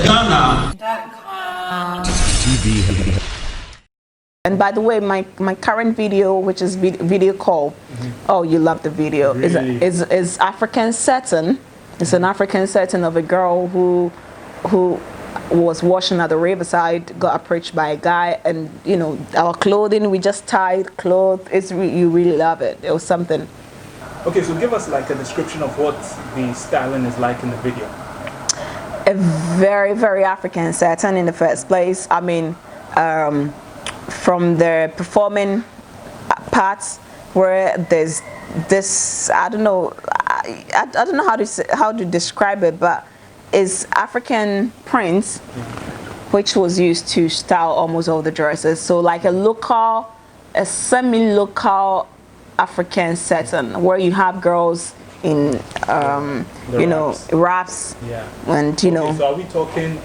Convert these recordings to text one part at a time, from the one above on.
FashionGHANA.com. And by the way, my current video, which is video call, oh, you love the video. Really? Is African setting. It's an African setting of a girl who was washing at the riverside, got approached by a guy, and you know our clothing, we just tied clothes. You really love it. It was something. Okay, so give us like a description of what the styling is like in the video. A very, very African setting in the first place. I mean, from the performing parts where there's this, I don't know how to describe it, but it's African prints, which was used to style almost all the dresses. So like a semi-local African setting where you have girls in wraps, yeah, and you know. So are we talking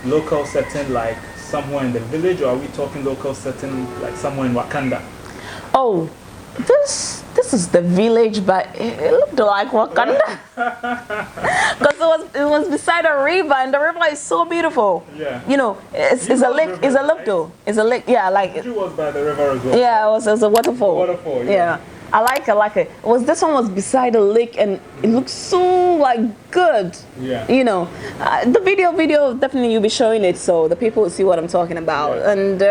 local setting like somewhere in the village, or are we talking local setting like somewhere in Wakanda? Oh, this is the village, but it looked like Wakanda because it was beside a river, and the river is so beautiful. Yeah, you know, it's a lake. It's a lake though. It's a lake. Yeah, like it was by the river as well. Yeah, it was a waterfall. Waterfall. Yeah. Yeah. I like it. This one was beside a lake, and it looked so like good. Yeah. You know, the video definitely you'll be showing it, so the people will see what I'm talking about, yeah. And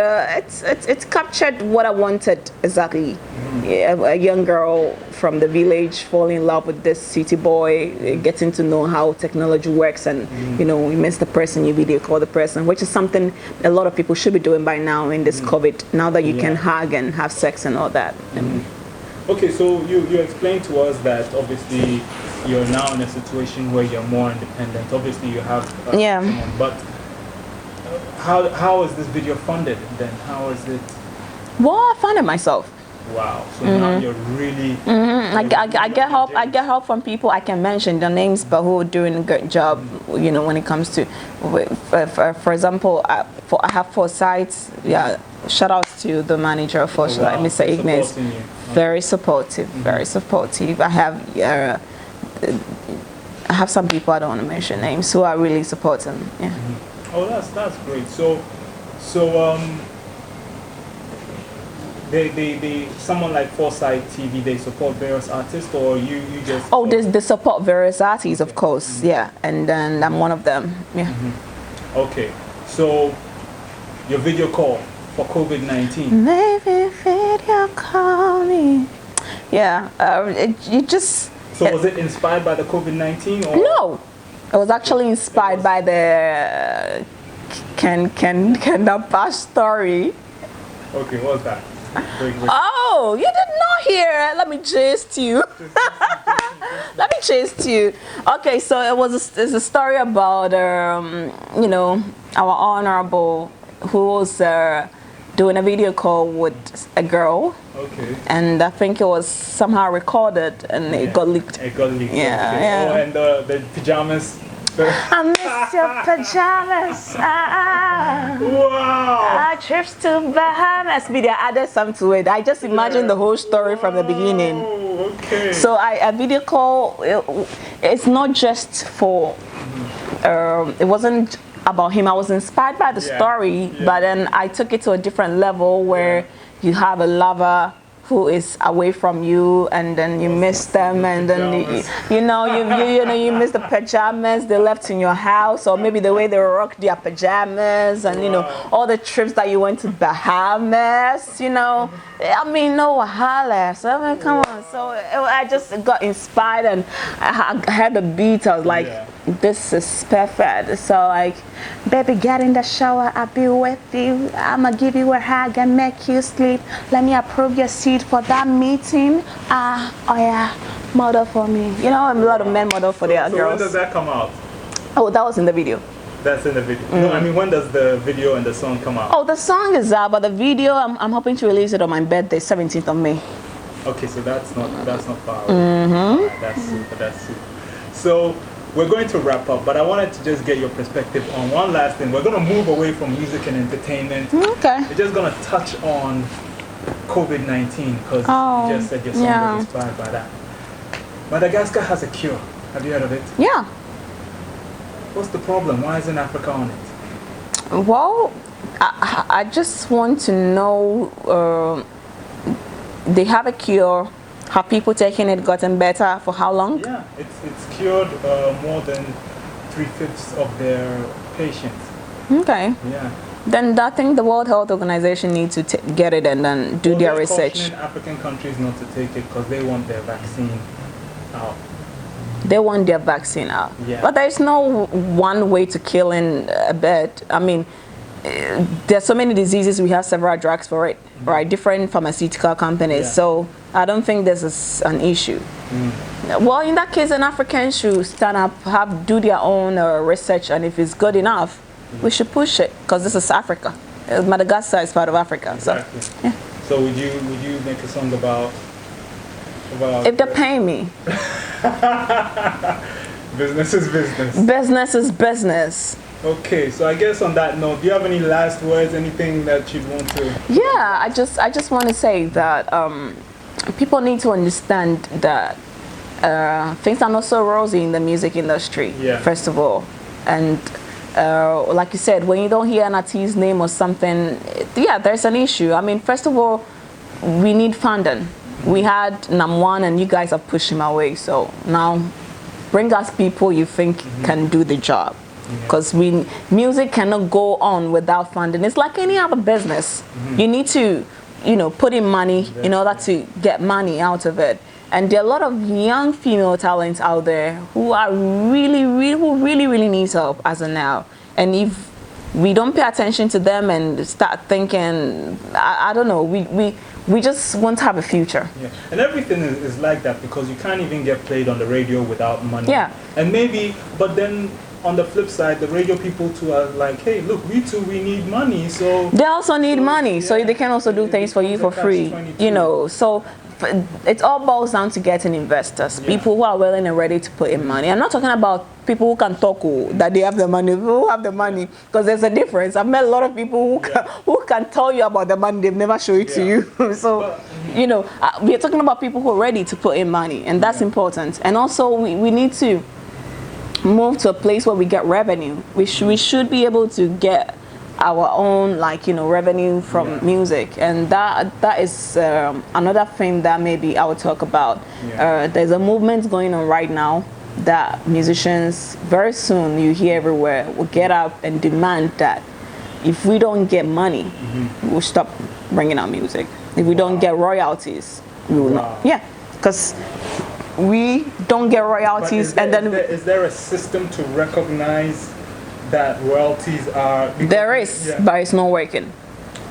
it's captured what I wanted exactly. Yeah, a young girl from the village falling in love with this city boy, getting to know how technology works, and you know, you miss the person, you video call the person, which is something a lot of people should be doing by now in this COVID. Now that you can hug and have sex and all that. Okay, so you explained to us that obviously you're now in a situation where you're more independent. Obviously you have someone, but how is this video funded then? How is it? Well, I funded myself. Wow. So now you're really. I get help. I get help from people. I can mention their names, but who are doing a good job. You know, when it comes to, for example, I have 4 sites. Yeah. Shout out to the manager of FashionGHANA, Mr. Ignis. Very supportive. Very supportive. I have some people, I don't want to mention names, who are really supporting. Yeah. Oh, that's great. So they someone like Foresight TV, they support various artists, or you just? Oh, they support various artists, of course. Yeah, and then I'm one of them. Yeah. Okay, so your video call for COVID-19. Maybe video call me. Yeah, you just. So was it inspired by the COVID-19 or? No, it was actually inspired by the Dapaah story. Okay, what's that? Break. Oh, you did not hear. Let me gist you. Let me gist you. Okay, so it's a story about you know, our honorable who was doing a video call with a girl. Okay. And I think it was somehow recorded and it got leaked. It got leaked. Yeah, okay. yeah. Oh, and the pajamas. I miss your pajamas. Wow. Trips to Bahamas. They added some to it. I just imagined the whole story from the beginning. Okay. So a video call, it's not just for, it wasn't about him. I was inspired by the story, but then I took it to a different level where you have a lover who is away from you, and then you miss them, and then you miss the pajamas they left in your house, or maybe the way they rock their pajamas, and you know, all the trips that you went to Bahamas, you know. I mean, no wahala. So I mean, come on. So I just got inspired, and I heard the beat. I was like, this is perfect. So like, baby, get in the shower. I'll be with you. I'ma give you a hug and make you sleep. Let me approve your seat for that meeting. Oh yeah, model for me. You know, a lot of men model for their girls. So when does that come out? Oh, that was in the video. That's in the video. No, I mean, when does the video and the song come out? Oh, the song is out, but the video I'm hoping to release it on my birthday, 17th of May. Okay, so that's not far away. Right, that's super. So we're going to wrap up, but I wanted to just get your perspective on one last thing. We're going to move away from music and entertainment. Okay. We're just going to touch on COVID-19 because you just said your song was inspired by that. Madagascar has a cure. Have you heard of it? Yeah. What's the problem? Why isn't Africa on it? Well, I just want to know, they have a cure. Have people taking it gotten better? For how long? Yeah, it's cured more than 3/5 of their patients. Okay. Yeah. Then I think the World Health Organization needs to get it and then do their research. Cautioning African countries not to take it because they want their vaccine out. They want their vaccine out. Yeah. But there's no one way to killing a bird. I mean, there's so many diseases, we have several drugs for it, right? Different pharmaceutical companies. Yeah. So I don't think this is an issue. Well, in that case, an African should stand up, do their own research, and if it's good enough, we should push it, because this is Africa. Madagascar is part of Africa. Exactly. So, yeah. So would you make a song about If they pay me. Business is business. Business is business. Okay, so I guess on that note, do you have any last words, anything that you'd want to... Yeah, I just want to say that people need to understand that things are not so rosy in the music industry, first of all. And like you said, when you don't hear an artist's name or something, yeah, there's an issue. I mean, first of all, we need funding. We had Nam1 and you guys have pushed him away. So now bring us people you think can do the job. Because music cannot go on without funding. It's like any other business. You need to, put in money in order to get money out of it. And there are a lot of young female talents out there who are really needs help as of now. And if we don't pay attention to them and start thinking, I don't know, we just won't have a future. Yeah, and everything is like that because you can't even get played on the radio without money. Yeah. And maybe, but then on the flip side, the radio people too are like, hey, look, we need money, so... They also need money, so they can also do things for you for free, so it all boils down to getting investors, people who are willing and ready to put in money. I'm not talking about people who can talk that they have the money, who have the money, because there's a difference. I've met a lot of people who can tell you about the money, they've never show it to you. So, we're talking about people who are ready to put in money, and that's important. And also, we need to move to a place where we get revenue. We should be able to get our own revenue from music, and that is another thing that maybe I will talk about. There's a movement going on right now that musicians very soon you hear everywhere will get up and demand that if we don't get money, we'll stop bringing out music. If we don't get royalties, we will not. Yeah, because we don't get royalties, is there a system to recognize that royalties are? There is, but it's not working.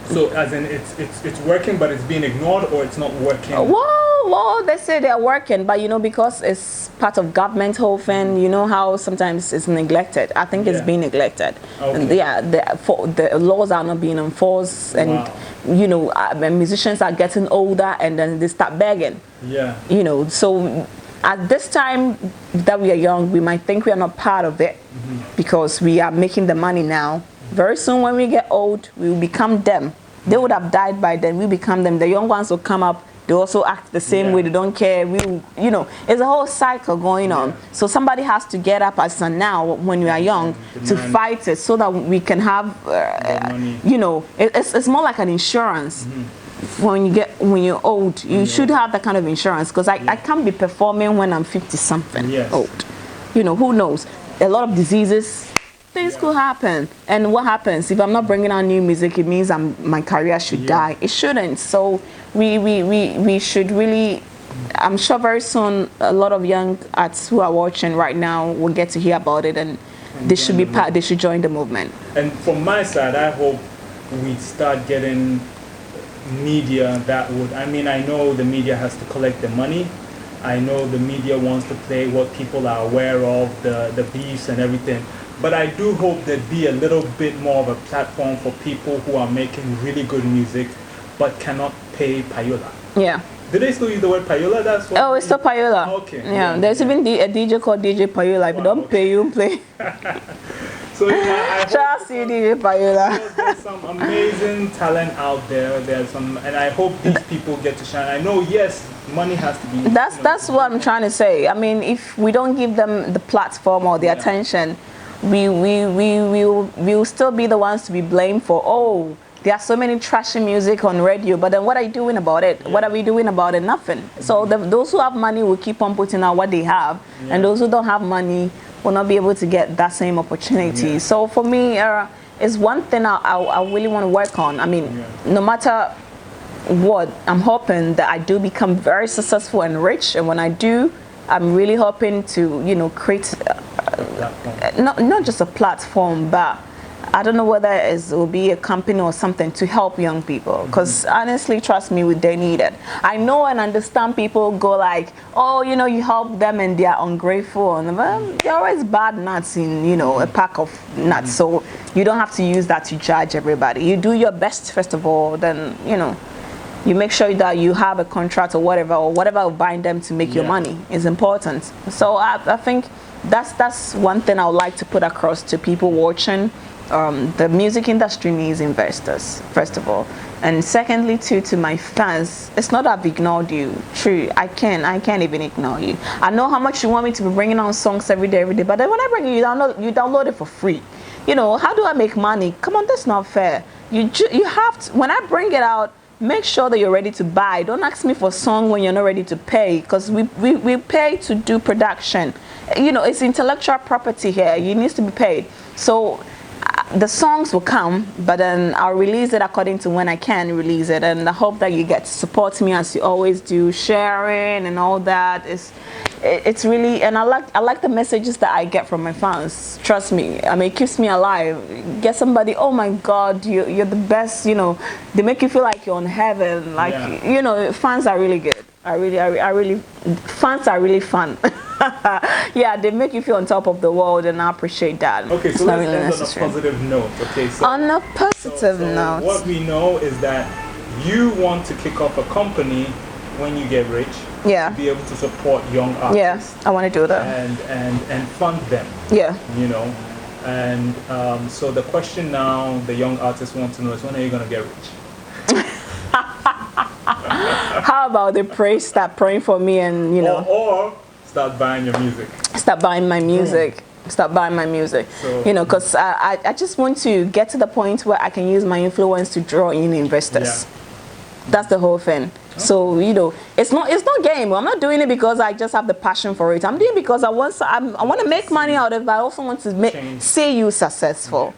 So as in it's working, but it's being ignored, or it's not working? Well, they say they're working, but because it's part of government whole thing, how sometimes it's neglected. I think it's being neglected. Okay. And the laws are not being enforced, and musicians are getting older, and then they start begging. Yeah. So at this time that we are young, we might think we are not part of it because we are making the money now. Very soon when we get old, we will become them. They would have died by then, we become them. The young ones will come up, they also act the same way, they don't care. It's a whole cycle going on. So somebody has to get up as a now when we are young to fight it so that we can have, it's more like an insurance. When you're old, you should have that kind of insurance, because I can't be performing when I'm 50 something old. Who knows? A lot of diseases, things could happen. And what happens if I'm not bringing out new music? It means my career should die. It shouldn't. So we should really, I'm sure very soon a lot of young artists who are watching right now will get to hear about it, and they should be part. They should join the movement. And from my side, I hope we start getting media that would, I know the media has to collect the money. I know the media wants to play what people are aware of, the beefs and everything. But I do hope there'd be a little bit more of a platform for people who are making really good music but cannot pay payola. Yeah. Do they still use the word payola? That's what it's still payola. Okay. Yeah, there's even a DJ called DJ Payola. If you don't pay, you play. So I hope DJ Payola. There's some amazing talent out there. And I hope these people get to shine. I know, yes, money has to be. That's what I'm trying to say. If we don't give them the platform or the attention, we will still be the ones to be blamed for, oh, there are so many trashy music on radio, but then what are you doing about it? What are we doing about it? Nothing. So those who have money will keep on putting out what they have, and those who don't have money will not be able to get that same opportunity. So for me, it's one thing I really want to work on. I mean, no matter what, I'm hoping that I do become very successful and rich, and when I do, I'm really hoping to, you know, create not just a platform, but I don't know whether it will be a company or something to help young people, because honestly, trust me, they need it. I know and understand people go like, oh, you know, you help them and they are ungrateful, and they're always bad nuts in, you know, a pack of nuts. So you don't have to use that to judge everybody. You do your best first of all, then, you know, you make sure that you have a contract or whatever will bind them to make your money is important. So I think that's one thing I would like to put across to people watching. The music industry needs investors, first of all, and secondly too, to my fans, it's not that I've ignored you. True, I can't even ignore you. I know how much you want me to be bringing on songs every day, but then when I bring you download it for free. You know, how do I make money? Come on, that's not fair. You have to, when I bring it out, make sure that you're ready to buy. Don't ask me for a song when you're not ready to pay, because we pay to do production. You know, it's intellectual property here. You need to be paid. So the songs will come, but then I'll release it according to when I can release it, and I hope that you get to support me as you always do, sharing and all that. It's really, and I like the messages that I get from my fans. Trust me, I mean, it keeps me alive. Get somebody, oh my God, you're the best. You know, they make you feel like you're in heaven. Like you know, fans are really good. I really, fans are really fun. Yeah, they make you feel on top of the world, and I appreciate that. Okay, so let's end on a positive note. Okay, so on a positive note, what we know is that you want to kick off a company when you get rich. Yeah. To be able to support young artists. Yeah, I want to do that. And fund them. Yeah. You know, and so the question now the young artists want to know is, when are you gonna get rich? How about they start praying for me, and you know, or start buying your music. Start buying my music. Start buying my music. So, you know, because I just want to get to the point where I can use my influence to draw in investors. Yeah. That's the whole thing. Okay. So you know, it's not game. I'm not doing it because I just have the passion for it. I'm doing it because I want to make money out of it. But I also want to see you successful.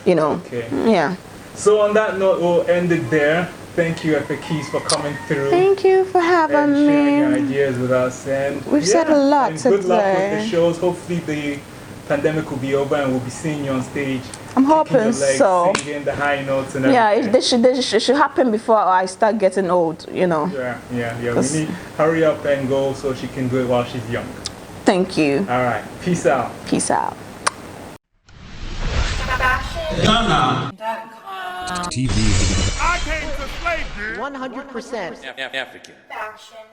You know. Okay. Yeah. So on that note, we'll end it there. Thank you, Efe Keys, for coming through. Thank you for having me. Sharing your ideas with us. And we've said a lot today. Good luck with the shows. Hopefully the pandemic will be over and we'll be seeing you on stage. I'm hoping so. Singing the high notes and everything. Yeah, this should happen before I start getting old, you know. Yeah. We need hurry up and go so she can do it while she's young. Thank you. All right. Peace out. Peace out. FashionGHANA.com. TV. I came to slay, 100% African. Fashion.